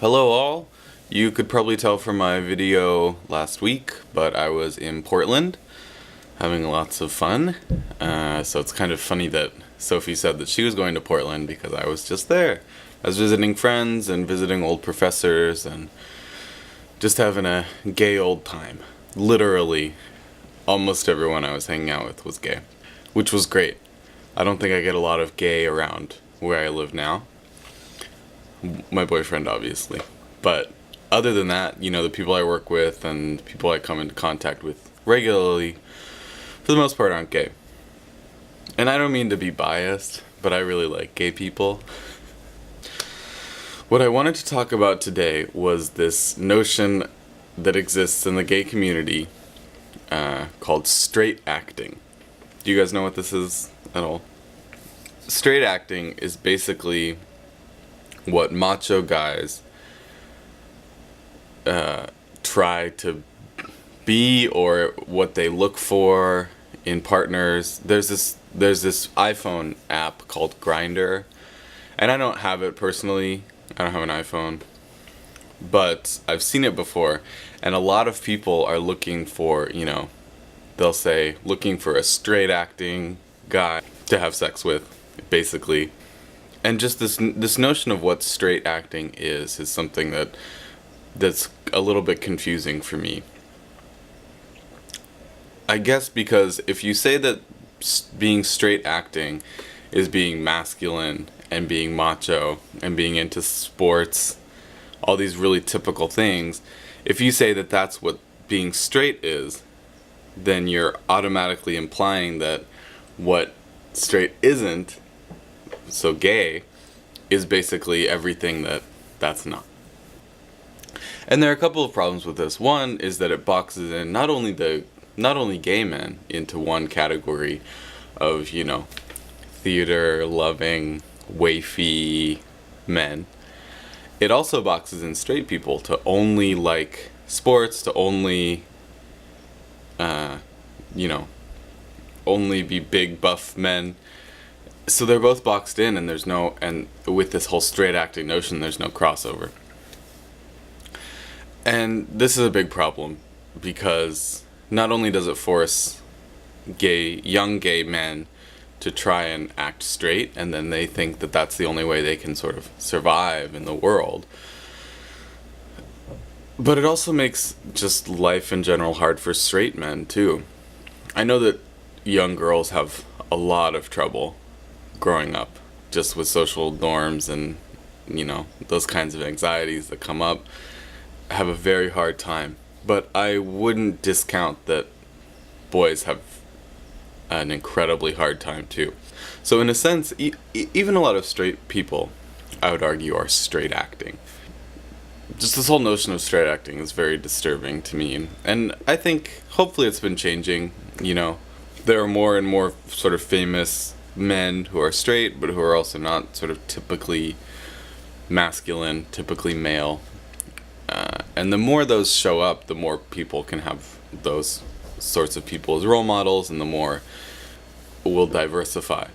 Hello all. You could probably tell from my video last week, but I was in Portland having lots of fun. So it's kind of funny that Sophie said that she was going to Portland because I was just there. I was visiting friends and visiting old professors and just having a gay old time. Literally, almost everyone I was hanging out with was gay, which was great. I don't think I get a lot of gay around where I live now. My boyfriend, obviously. But other than that, the people I work with and people I come into contact with regularly, for the most part, aren't gay. And I don't mean to be biased, but I really like gay people. What I wanted to talk about today was this notion that exists in the gay community called straight acting. Do you guys know what this is at all? Straight acting is basically what macho guys try to be, or what they look for in partners. There's this iPhone app called Grindr, and I don't have it personally. I don't have an iPhone, but I've seen it before, and a lot of people are looking for, they'll say looking for a straight acting guy to have sex with, basically. And just this notion of what straight acting is something that's a little bit confusing for me. I guess because if you say that being straight acting is being masculine and being macho and being into sports, all these really typical things, if you say that that's what being straight is, then you're automatically implying that what straight isn't, so gay, is basically everything that's not. And there are a couple of problems with this. One is that it boxes in not only gay men into one category of, theater loving, wafy men. It also boxes in straight people to only like sports, to only only be big buff men. So they're both boxed in, and with this whole straight acting notion, there's no crossover. And this is a big problem because not only does it force young gay men to try and act straight, and then they think that that's the only way they can sort of survive in the world, but it also makes just life in general hard for straight men too. I know that young girls have a lot of trouble growing up just with social norms and those kinds of anxieties that come up, have a very hard time. But I wouldn't discount that boys have an incredibly hard time too. So in a sense, even a lot of straight people, I would argue, are straight acting. Just this whole notion of straight acting is very disturbing to me, and I think hopefully it's been changing. There are more and more sort of famous men who are straight, but who are also not sort of typically masculine, typically male. And the more those show up, the more people can have those sorts of people as role models, and the more we'll diversify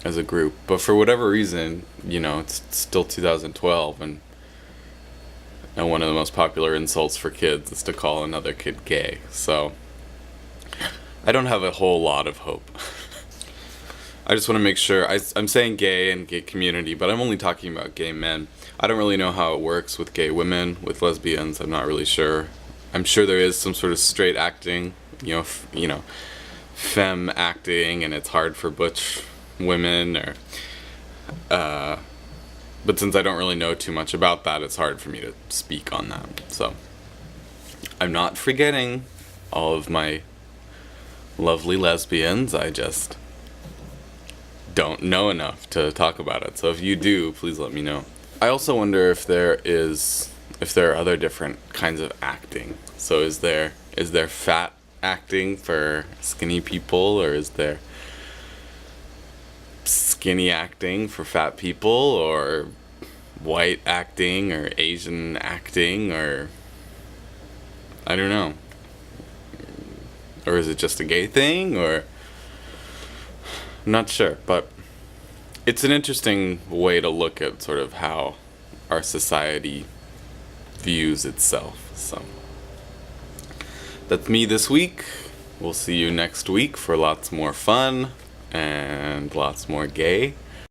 as a group. But for whatever reason, it's still 2012, and one of the most popular insults for kids is to call another kid gay. So I don't have a whole lot of hope. I just want to make sure, I'm saying gay and gay community, but I'm only talking about gay men. I don't really know how it works with gay women, with lesbians. I'm not really sure. I'm sure there is some sort of straight acting, femme acting, and it's hard for butch women, but since I don't really know too much about that, it's hard for me to speak on that. So I'm not forgetting all of my lovely lesbians. I just don't know enough to talk about it. So if you do, please let me know. I also wonder if there are other different kinds of acting. So is there fat acting for skinny people, or is there skinny acting for fat people, or white acting, or Asian acting, or I don't know. Or is it just a gay thing, or I'm not sure, but it's an interesting way to look at sort of how our society views itself. So that's me this week. We'll see you next week for lots more fun and lots more gay.